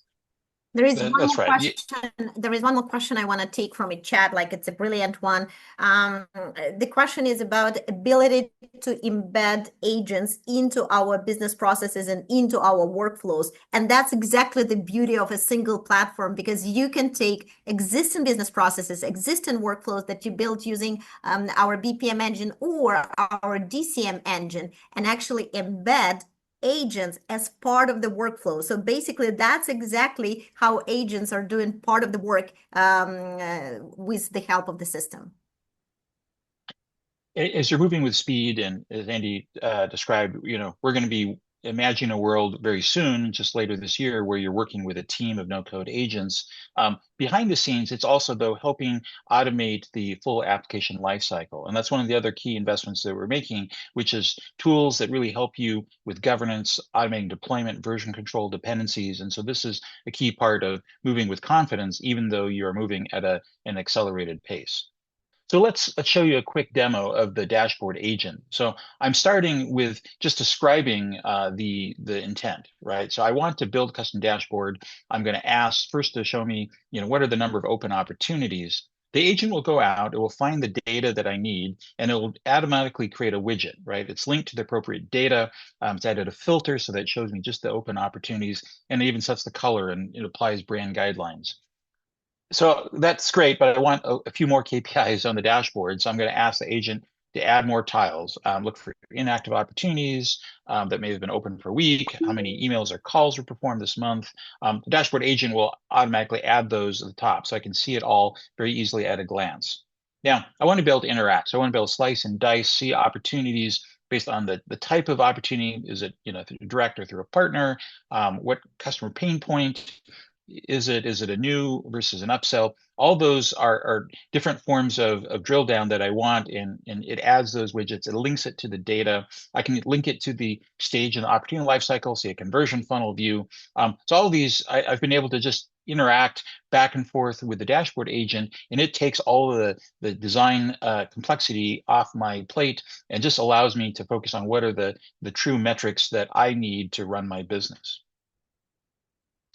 There is one That's more right. question. There is one more question I want to take from a chat, like it's a brilliant one. The question is about ability to embed agents into our business processes and into our workflows. And that's exactly the beauty of a single platform, because you can take existing business processes, existing workflows that you built using our BPM engine or our DCM engine, and actually embed agents as part of the workflow. So basically, that's exactly how agents are doing part of the work with the help of the system. As you're moving with speed, and as Andy described, we're going to be imagining a world very soon, just later this year, where you're working with a team of no-code agents. Behind the scenes, it's also, though, helping automate the full application lifecycle. And that's one of the other key investments that we're making, which is tools that really help you with governance, automating deployment, version control, dependencies. And so this is a key part of moving with confidence, even though you're moving at an accelerated pace. So let's show you a quick demo of the dashboard agent. So I'm starting with just describing the intent, right? So I want to build a custom dashboard. I'm going to ask first to show me, what are the number of open opportunities. The agent will go out, it will find the data that I need, and it will automatically create a widget, right? It's linked to the appropriate data. It's added a filter so that it shows me just the open opportunities, and it even sets the color and it applies brand guidelines. So that's great, but I want a few more KPIs on the dashboard. So I'm going to ask the agent to add more tiles, look for inactive opportunities that may have been open for a week, how many emails or calls were performed this month. The dashboard agent will automatically add those at the top so I can see it all very easily at a glance. Now, I want to be able to interact. So I want to be able to slice and dice, see opportunities based on the type of opportunity. Is it through a direct or through a partner? What customer pain point? Is it a new versus an upsell? All those are different forms of drill down that I want, and it adds those widgets. It links it to the data. I can link it to the stage in the opportunity lifecycle, see a conversion funnel view. So all of these, I've been able to just interact back and forth with the dashboard agent, and it takes all of the design complexity off my plate and just allows me to focus on what are the true metrics that I need to run my business.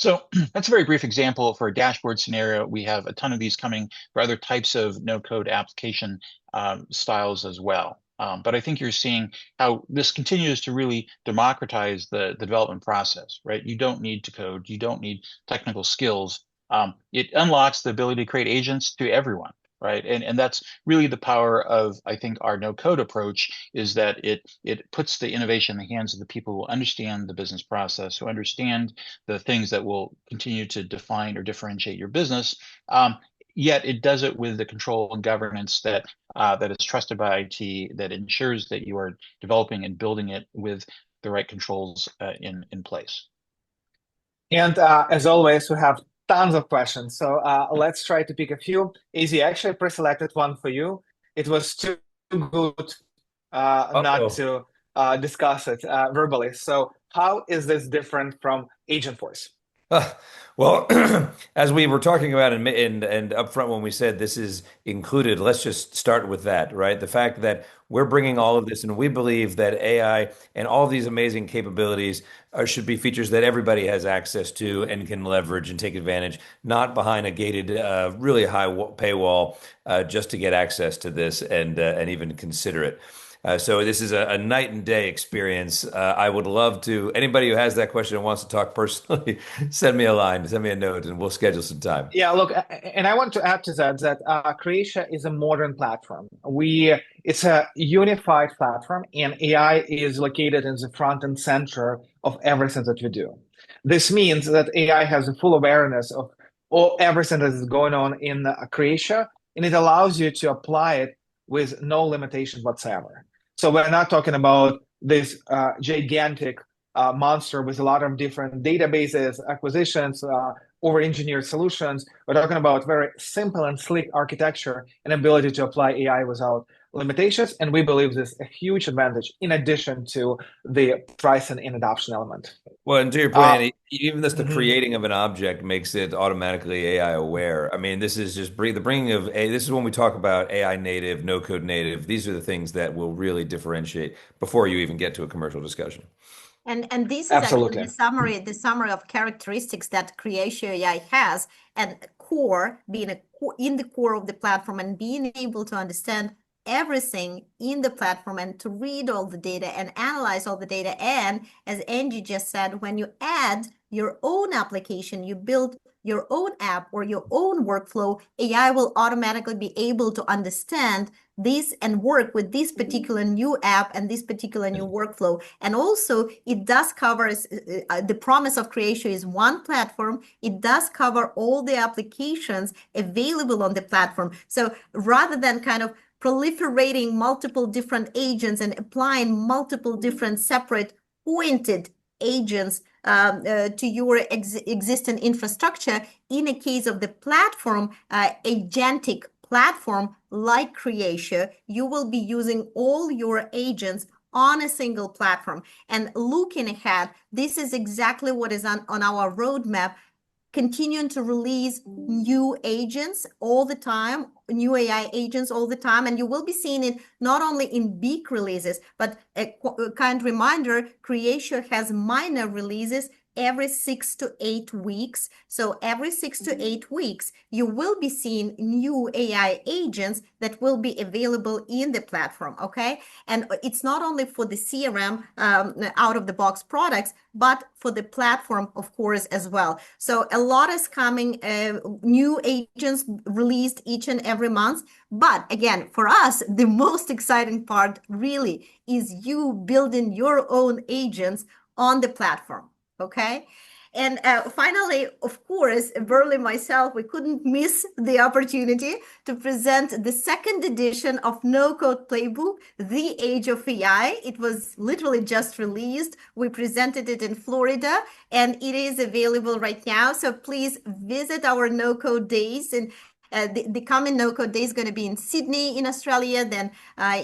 So that's a very brief example for a dashboard scenario. We have a ton of these coming for other types of no-code application styles as well. But I think you're seeing how this continues to really democratize the development process, right? You don't need to code. You don't need technical skills. It unlocks the ability to create agents to everyone, right? And that's really the power of, I think, our no-code approach, is that it puts the innovation in the hands of the people who understand the business process, who understand the things that will continue to define or differentiate your business. Yet it does it with the control and governance that is trusted by IT, that ensures that you are developing and building it with the right controls in place. And as always, we have tons of questions. So let's try to pick a few. Easy, actually pre-selected one for you. It was too good not to discuss it verbally. So how is this different from Agentforce? Uh, well, as we were talking about and up front when we said this is included, let's just start with that, right? The fact that we're bringing all of this, and we believe that AI and all these amazing capabilities should be features that everybody has access to and can leverage and take advantage, not behind a gated, really high paywall, just to get access to this and even consider it. So this is a night and day experience. I would love to, anybody who has that question and wants to talk personally, send me a line, send me a note, and we'll schedule some time. Yeah, look, and I want to add to that that Creatia is a modern platform. It's a unified platform, and AI is located in the front and center of everything that we do. This means that AI has a full awareness of everything that is going on in Creatia, and it allows you to apply it with no limitation whatsoever. So we're not talking about this gigantic monster with a lot of different databases, acquisitions, over-engineered solutions. We're talking about very simple and sleek architecture and ability to apply AI without limitations. And we believe this is a huge advantage in addition to the pricing and adoption element. Well, and to your point, Uh, Andy, even just the mhm. creating of an object makes it automatically AI aware. I mean, this is just the bringing of a. This is when we talk about AI native, no code native. These are the things that will really differentiate before you even get to a commercial discussion. And this is actually Absolutely. the summary of characteristics that Creatio AI has, and core being in the core of the platform and being able to understand everything in the platform and to read all the data and analyze all the data. And as Angie just said, when you add your own application, you build your own app or your own workflow, AI will automatically be able to understand this and work with this particular new app and this particular new workflow. And also it does cover, the promise of Creatio is one platform. It does cover all the applications available on the platform. So rather than kind of proliferating multiple different agents and applying multiple different separate pointed agents to your existing infrastructure, in a case of the platform, agentic platform like Creatio, you will be using all your agents on a single platform. And looking ahead, this is exactly what is on our roadmap, continuing to release new agents all the time, new AI agents all the time. And you will be seeing it not only in big releases, but a kind reminder, Creatio has minor releases every 6 to 8 weeks. So every 6 to 8 weeks, you will be seeing new AI agents that will be available in the platform, okay? And it's not only for the CRM out-of-the-box products, but for the platform, of course, as well. So a lot is coming, new agents released each and every month. But again, for us, the most exciting part really is you building your own agents on the platform. Okay. And finally, of course, Burley myself, we couldn't miss the opportunity to present the second edition of No Code Playbook, The Age of AI. It was literally just released. We presented it in Florida, and it is available right now. So please visit our No Code Days. And the coming No Code Day is going to be in Sydney in Australia, then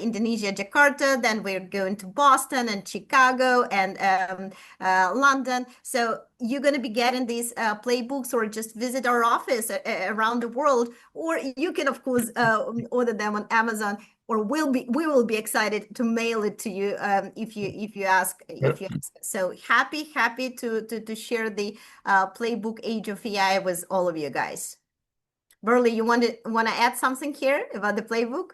Indonesia, Jakarta, then we're going to Boston and Chicago and London. So you're going to be getting these playbooks, or just visit our office around the world, or you can, of course, order them on Amazon, or we will be excited to mail it to you if you ask. So happy to share the playbook Age of AI with all of you guys. Burley, you want to add something here about the playbook?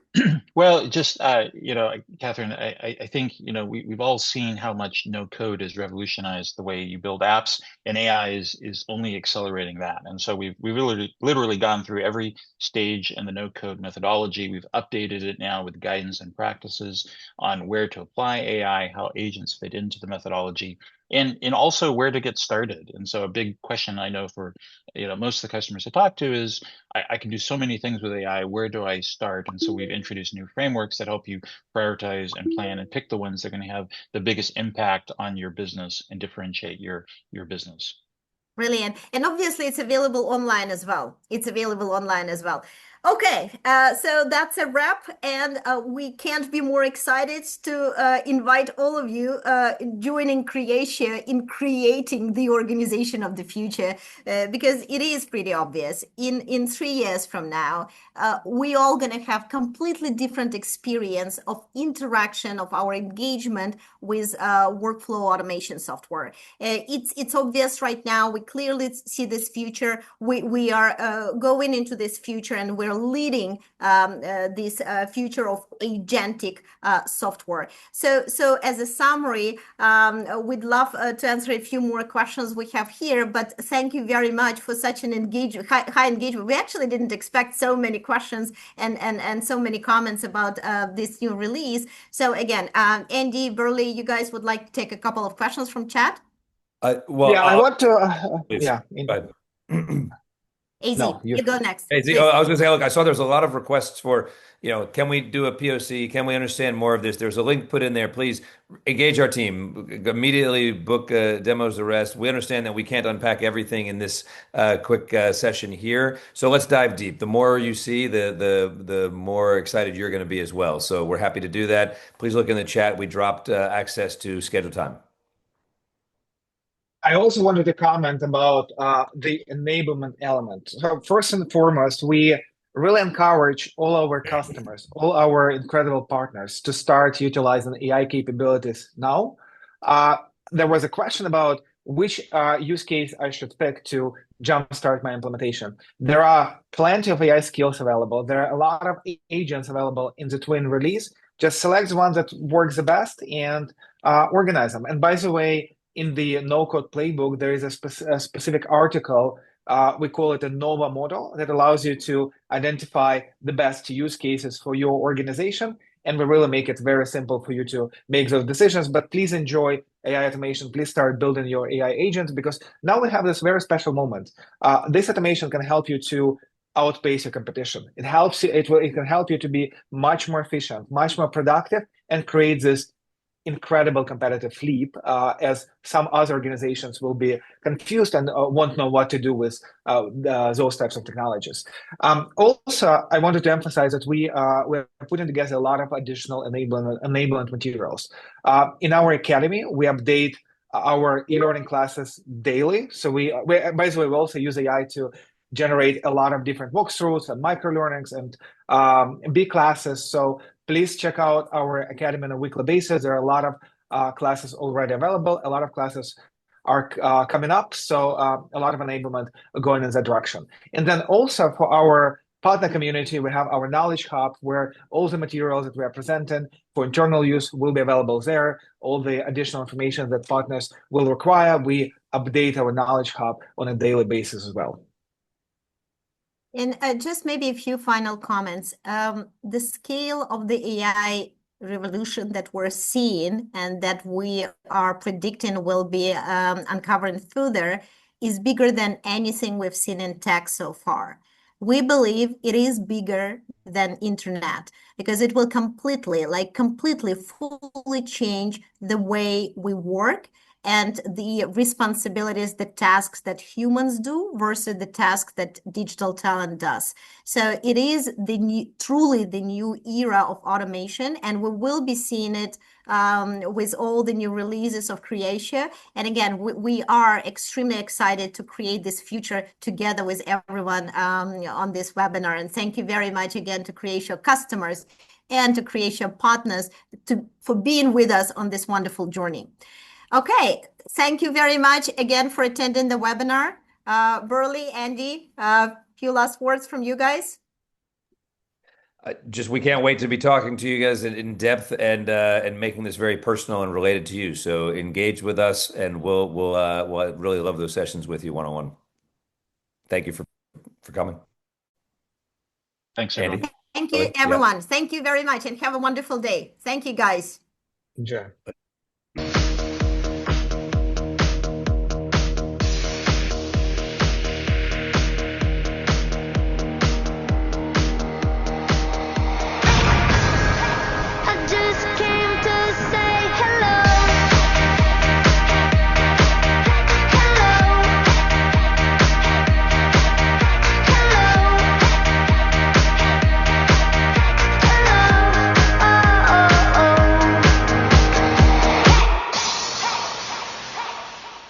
Well, just Catherine, I think we've all seen how much no code has revolutionized the way you build apps, and AI is only accelerating that. And so we've literally gone through every stage in the no code methodology. We've updated it now with guidance and practices on where to apply AI, how agents fit into the methodology, and also where to get started. And so a big question I know for most of the customers I talk to is, I can do so many things with AI. Where do I start? And so we've introduced new frameworks that help you prioritize and plan and pick the ones that are going to have the biggest impact on your business and differentiate your business. Brilliant. And obviously it's available online as well. Okay, so that's a wrap, and we can't be more excited to invite all of you joining Creatia in creating the organization of the future, because it is pretty obvious. In 3 years from now, we all gonna have completely different experience of interaction of our engagement with workflow automation software. It's obvious right now. We clearly see this future. We are going into this future, and we're leading this future of agentic software. So as a summary, we'd love to answer a few more questions we have here, but thank you very much for such an high engagement. We actually didn't expect so many questions and so many comments about this new release. So again, Andy, Burley, you guys would like to take a couple of questions from chat? Well, Yeah, I want to. please. Yeah, Go ahead. AZ, no, you go next, Hey, please. I was going to say, look, I saw there's a lot of requests for, can we do a POC? Can we understand more of this? There's a link put in there. Please engage our team. Immediately book demos the rest. We understand that we can't unpack everything in this quick session here. So let's dive deep. The more you see, the more excited you're going to be as well. So we're happy to do that. Please look in the chat. We dropped access to schedule time. I also wanted to comment about the enablement element. So first and foremost, we really encourage all our customers, all our incredible partners to start utilizing AI capabilities now. There was a question about which use case I should pick to jumpstart my implementation. There are plenty of AI skills available. There are a lot of agents available in the twin release. Just select the one that works the best and organize them. And by the way, in the no-code playbook, there is a specific article. We call it a NOVA model that allows you to identify the best use cases for your organization. And we really make it very simple for you to make those decisions. But please enjoy AI automation. Please start building your AI agent, because now we have this very special moment. This automation can help you to outpace your competition. It helps you. It can help you to be much more efficient, much more productive, and create this incredible competitive leap, as some other organizations will be confused and won't know what to do with those types of technologies. Also, I wanted to emphasize that we're putting together a lot of additional enablement materials. In our academy, we update our e-learning classes daily. So by the way, we also use AI to generate a lot of different walkthroughs and micro learnings and B classes. So please check out our academy on a weekly basis. There are a lot of classes already available. A lot of classes are coming up. So a lot of enablement going in that direction. And then also for our partner community, we have our Knowledge Hub, where all the materials that we are presenting for internal use will be available there. All the additional information that partners will require, we update our Knowledge Hub on a daily basis as well. And just maybe a few final comments. The scale of the AI revolution that we're seeing and that we are predicting will be uncovering further is bigger than anything we've seen in tech so far. We believe it is bigger than internet because it will completely, fully change the way we work and the responsibilities, the tasks that humans do versus the tasks that digital talent does. So it is truly the new era of automation, and we will be seeing it with all the new releases of Creatia. And again, we are extremely excited to create this future together with everyone on this webinar. And thank you very much again to Creatia customers and to Creatia partners for being with us on this wonderful journey. Okay, thank you very much again for attending the webinar. Burley, Andy, a few last words from you guys. We can't wait to be talking to you guys in depth and making this very personal and related to you. So engage with us, and we'll really love those sessions with you one-on-one. Thank you for coming. Thanks, everyone. Andy. Thank you, everyone. Yeah. Thank you very much, and have a wonderful day. Thank you, guys. Enjoy.